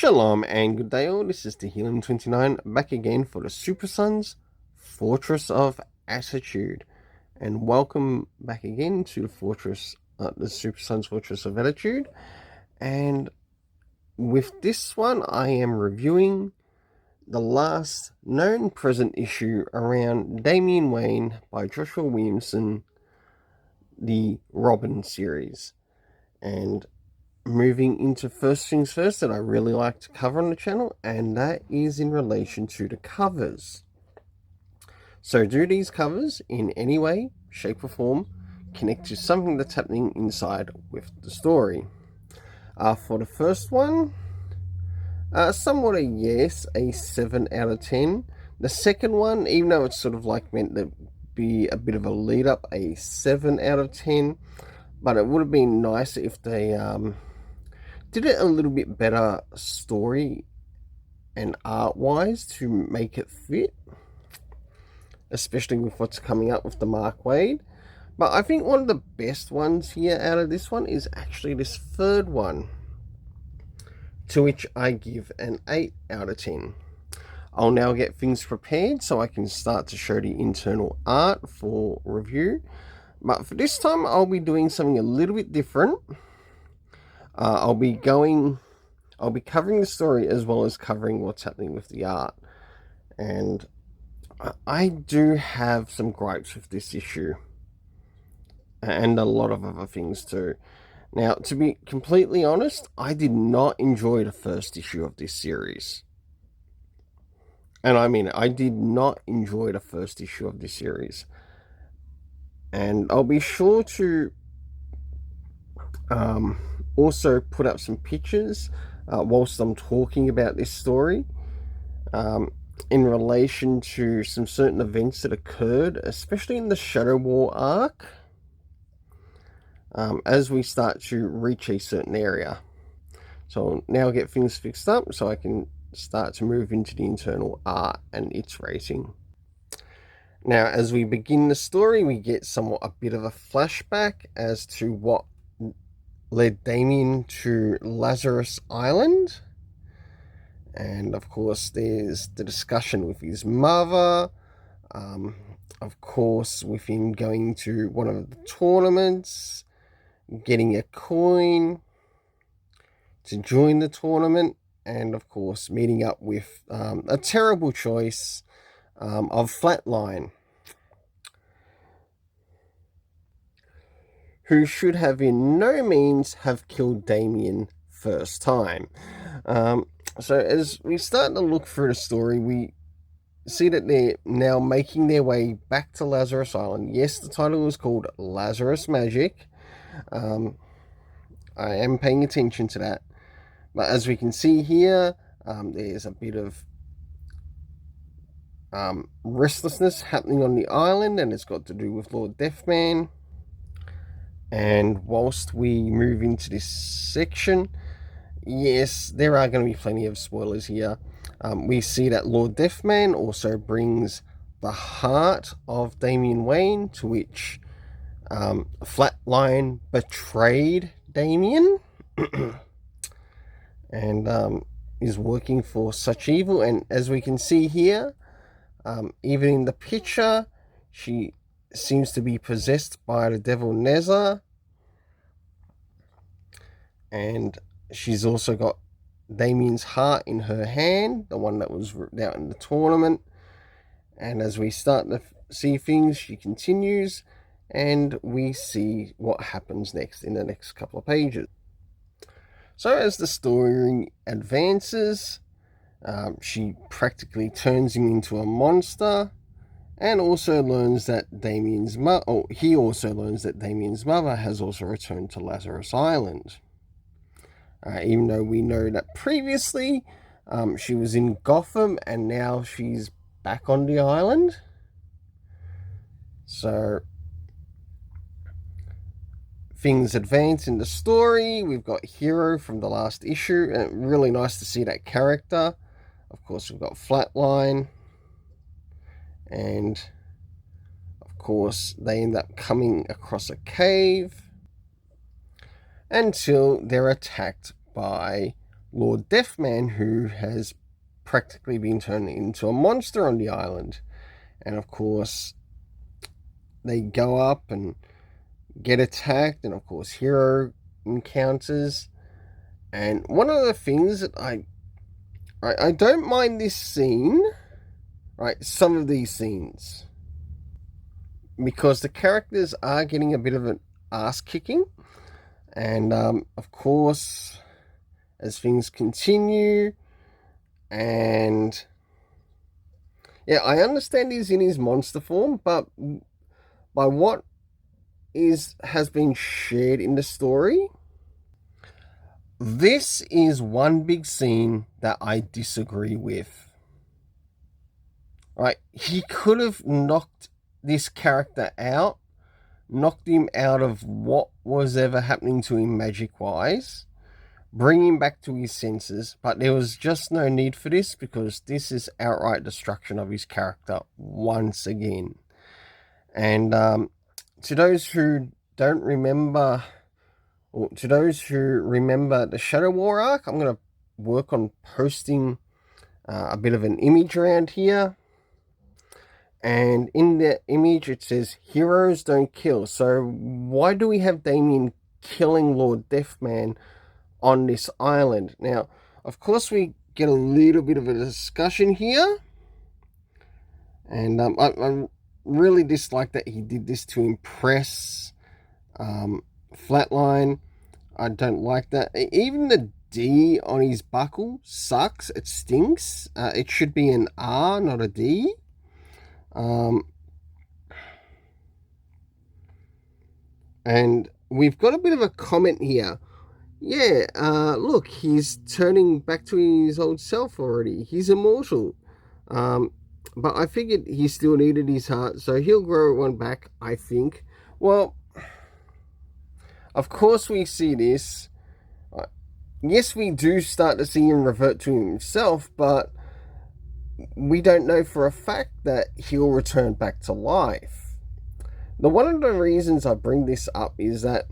Shalom and good day all, this is the Helium29 back again for the Super Sons Fortress of Attitude. And welcome back again to the Super Sons Fortress of Attitude. And with this one, I am reviewing the last known present issue around Damian Wayne by Joshua Williamson, the Robin series. And moving into first things first that I really like to cover on the channel, and that is in relation to the covers. So do these covers in any way, shape or form connect to something that's happening inside with the story? For the first one, somewhat a yes, a 7 out of 10. The second one, even though it's sort of like meant to be a bit of a lead up, a 7 out of 10. But it would have been nice if they did it a little bit better story and art-wise to make it fit, especially with what's coming up with the Mark Waid. But I think one of the best ones here out of this one is actually this third one, to which I give an 8 out of 10. I'll now get things prepared so I can start to show the internal art for review. But for this time, I'll be doing something a little bit different. I'll be covering the story as well as covering what's happening with the art. And I do have some gripes with this issue. And a lot of other things too. Now, to be completely honest, I did not enjoy the first issue of this series. And I mean, I did not enjoy the first issue of this series. And I'll be sure to also put up some pictures whilst I'm talking about this story in relation to some certain events that occurred, especially in the Shadow War arc, as we start to reach a certain area. So I'll now get things fixed up so I can start to move into the internal art and its rating. Now, as we begin the story, we get somewhat a bit of a flashback as to what led Damian to Lazarus Island. And of course, there's the discussion with his mother. Of course, with him going to one of the tournaments, getting a coin to join the tournament, and of course, meeting up with a terrible choice of Flatline, who should have in no means have killed Damian first time. So as we start to look through the story, we see that they're now making their way back to Lazarus Island. Yes, the title is called Lazarus Magic. I am paying attention to that. But as we can see here, there's a bit of restlessness happening on the island, and it's got to do with Lord Deathman. And whilst we move into this section, yes, there are going to be plenty of spoilers here. We see that Lord Deathman also brings the heart of Damian Wayne, to which Flatline betrayed Damian and is working for such evil. And as we can see here, even in the picture, she seems to be possessed by the devil Nezza, and she's also got Damian's heart in her hand, the one that was ripped out in the tournament. And as we start to see things, she continues, and we see what happens next in the next couple of pages. So as the story advances, she practically turns him into a monster, and also learns that he also learns that Damian's mother has also returned to Lazarus Island. Even though we know that previously she was in Gotham and now she's back on the island. So things advance in the story. We've got Hero from the last issue, and really nice to see that character. Of course, we've got Flatline, and of course they end up coming across a cave until they're attacked by Lord Deathman, who has practically been turned into a monster on the island. And of course, they go up and get attacked, and of course, Hero encounters. And one of the things that I don't mind this scene, right? Some of these scenes, because the characters are getting a bit of an ass kicking, and of course, as things continue, and yeah, I understand he's in his monster form, but by what has been shared in the story, this is one big scene that I disagree with. Right? He could have knocked this character out, knocked him out of what was ever happening to him magic-wise, bring him back to his senses, but there was just no need for this, because this is outright destruction of his character once again. And to those who don't remember, or to those who remember the Shadow War arc, I'm going to work on posting a bit of an image around here. And in the image it says, heroes don't kill. So why do we have Damien killing Lord Deathman on this island? Now, of course, we get a little bit of a discussion here. And I really dislike that he did this to impress Flatline. I don't like that. Even the D on his buckle sucks. It stinks. It should be an R, not a D. And we've got a bit of a comment here. Yeah, look, he's turning back to his old self already. He's immortal. But I figured he still needed his heart, so he'll grow one back, I think. Well, of course we see this. Yes, we do start to see him revert to himself, but we don't know for a fact that he'll return back to life. Now, one of the reasons I bring this up is that,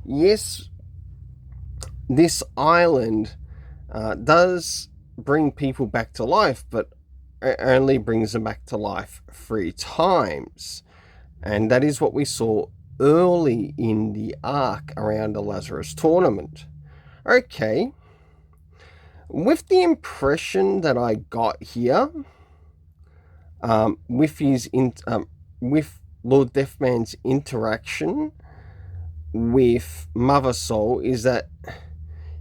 yes, this island does bring people back to life, but it only brings them back to life 3 times. And that is what we saw early in the arc around the Lazarus tournament. Okay. With the impression that I got here, with Lord Deathman's interaction with Mother Soul, is that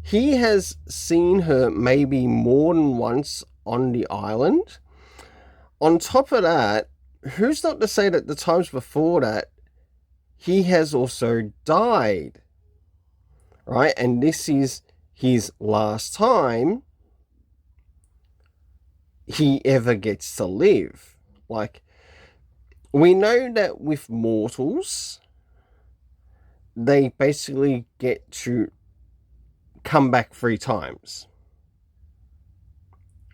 he has seen her maybe more than once on the island. On top of that, who's not to say that the times before that, he has also died, right? And this is his last time he ever gets to live. Like, we know that with mortals, they basically get to come back 3 times.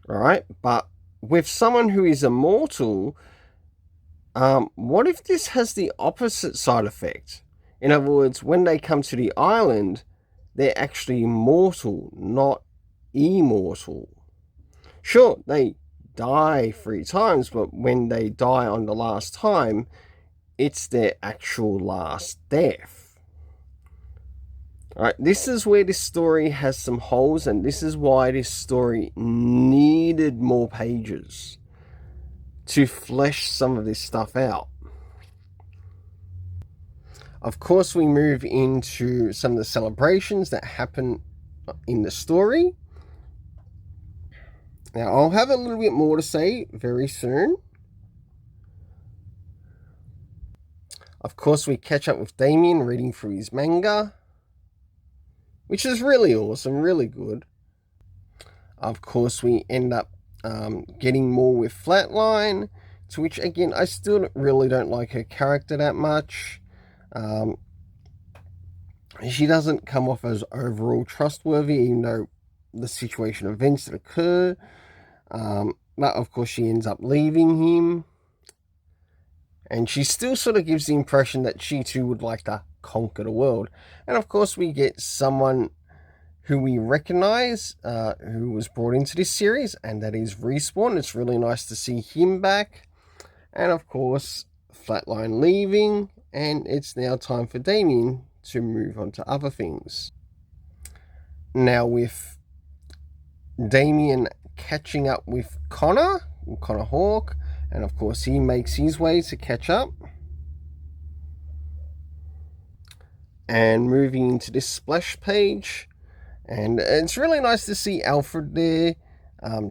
Alright? But with someone who is immortal, what if this has the opposite side effect? In other words, when they come to the island, they're actually mortal, not immortal. Sure, they die 3 times, but when they die on the last time, it's their actual last death. Alright, this is where this story has some holes, and this is why this story needed more pages to flesh some of this stuff out. Of course, we move into some of the celebrations that happen in the story. Now, I'll have a little bit more to say very soon. Of course, we catch up with Damien reading through his manga, which is really awesome, really good. Of course, we end up getting more with Flatline, to which, again, I still really don't like her character that much. She doesn't come off as overall trustworthy, even though the situation events that occur. But of course, she ends up leaving him. And she still sort of gives the impression that she too would like to conquer the world. And of course, we get someone who we recognize, who was brought into this series, and that is Respawn. It's really nice to see him back. And of course, Flatline leaving, and it's now time for Damien to move on to other things. Now, with Damien catching up with Connor Hawke, and of course he makes his way to catch up. And moving into this splash page, and it's really nice to see Alfred there,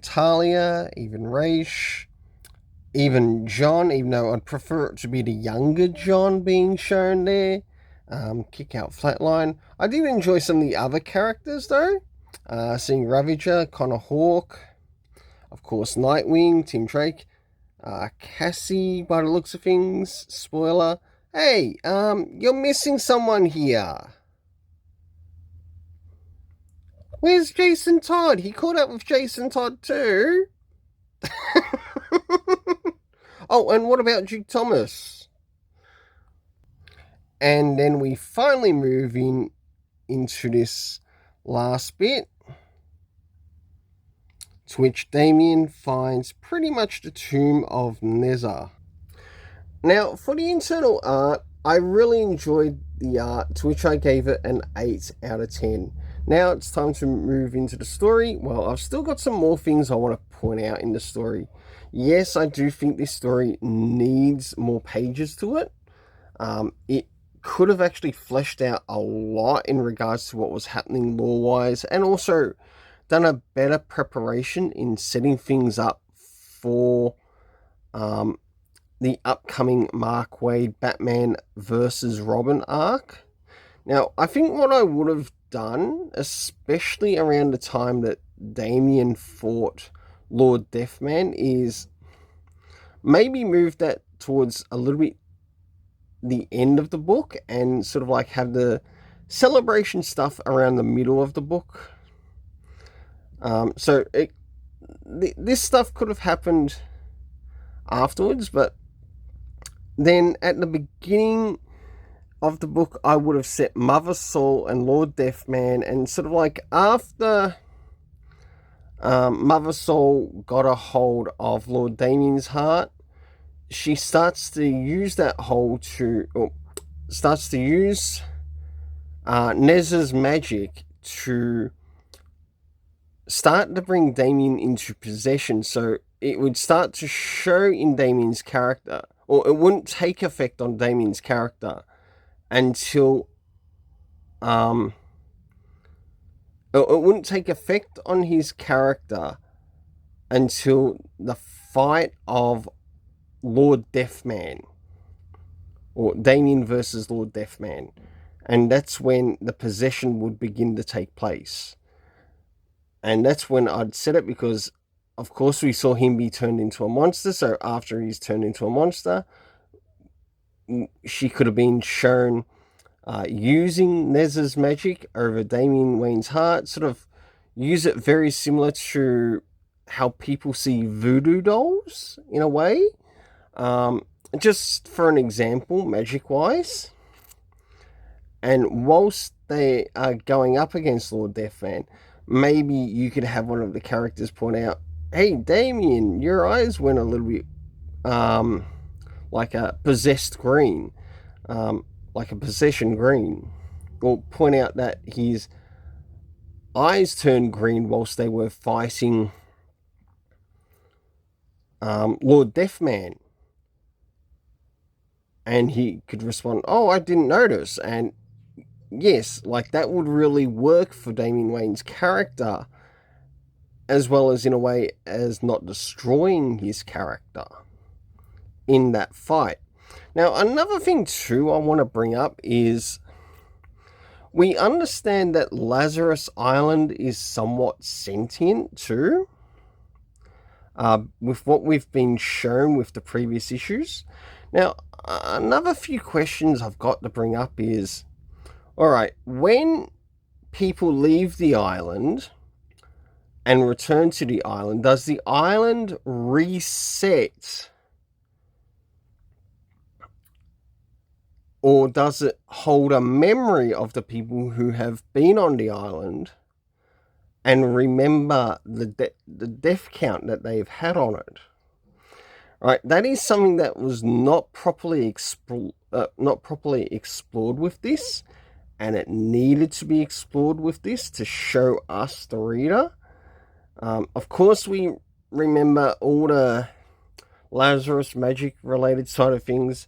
Talia, even Raish, even John, even though I'd prefer it to be the younger John being shown there. Kick out Flatline. I did enjoy some of the other characters though. Seeing Ravager, Connor Hawke, of course Nightwing, Tim Drake, Cassie by the looks of things. Spoiler. Hey, you're missing someone here. Where's Jason Todd? He caught up with Jason Todd too. Oh, and what about Duke Thomas? And then we finally move into this last bit, to which Damien finds pretty much the tomb of Nezza. Now, for the internal art, I really enjoyed the art, to which I gave it an 8 out of 10. Now it's time to move into the story. Well, I've still got some more things I want to point out in the story. Yes, I do think this story needs more pages to it. It could have actually fleshed out a lot in regards to what was happening lore-wise, and also done a better preparation in setting things up for the upcoming Mark Waid Batman versus Robin arc. Now, I think what I would have done, especially around the time that Damien fought Lord Deathman, is maybe move that towards a little bit the end of the book, and sort of like have the celebration stuff around the middle of the book. So this stuff could have happened afterwards, but then at the beginning of the book, I would have set Mother Soul and Lord Deathman, and sort of like after Mother Soul got a hold of Lord Damien's heart, she starts to use that hold to, or starts to use Nezza's magic to start to bring Damien into possession. So it would start to show in Damien's character, or it wouldn't take effect on Damien's character until it wouldn't take effect on his character until the fight of Lord Deathman, or Damien versus Lord Deathman, and that's when the possession would begin to take place. And that's when I'd set it, because of course we saw him be turned into a monster, so after he's turned into a monster, she could have been shown using Nezza's magic over Damian Wayne's heart, sort of use it very similar to how people see voodoo dolls in a way. Just for an example, magic-wise. And whilst they are going up against Lord Deathman, maybe you could have one of the characters point out, hey, Damien, your eyes went a little bit like a possessed green, like a possession green. Or point out that his eyes turned green whilst they were fighting Lord Deathman. And he could respond, oh, I didn't notice. And yes, like that would really work for Damian Wayne's character, as well as in a way as not destroying his character in that fight. Now, another thing too I want to bring up is we understand that Lazarus Island is somewhat sentient too, with what we've been shown with the previous issues. Now, another few questions I've got to bring up is, alright, when people leave the island and return to the island, does the island reset? Or does it hold a memory of the people who have been on the island and remember the death count that they've had on it. Right, that is something that was not properly explored with this, and it needed to be explored with this to show us, the reader. Of course, we remember all the Lazarus magic related side of things,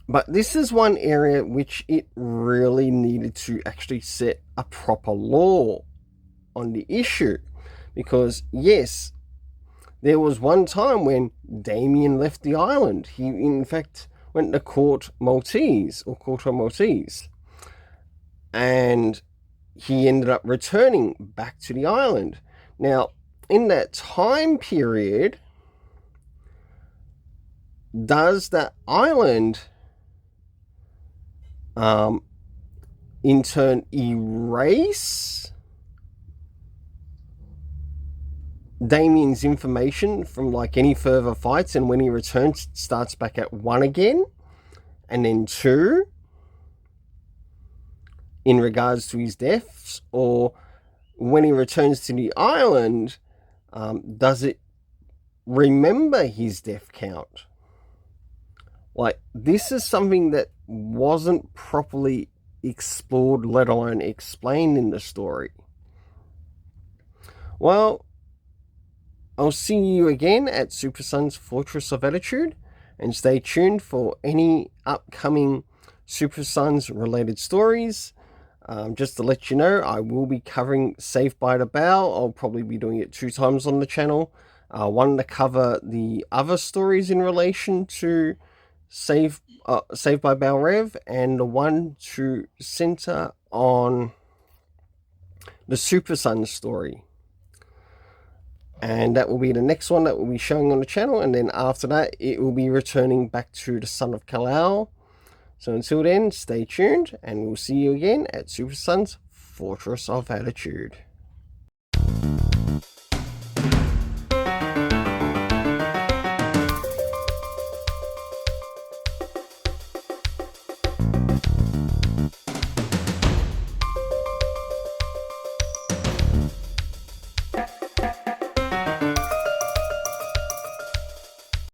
but this is one area which it really needed to actually set a proper law on the issue, because yes, there was one time when Damien left the island. He in fact went to Corto Maltese, and he ended up returning back to the island. Now, in that time period, does that island in turn erase Damien's information from like any further fights, and when he returns starts back at 1 again, and then 2 in regards to his deaths? Or when he returns to the island, does it remember his death count? Like, this is something that wasn't properly explored, let alone explained in the story. Well, I'll see you again at Super Sons Fortress of Attitude, and stay tuned for any upcoming Super Sons related stories. Just to let you know, I will be covering Saved by the Bell. I'll probably be doing it 2 times on the channel. One to cover the other stories in relation to Saved by Bell Rev, and the one to center on the Super Sons story. And that will be the next one that will be showing on the channel, and then after that it will be returning back to the Son of Kal-El. So until then, stay tuned, and we'll see you again at Super Sons Fortress of Attitude.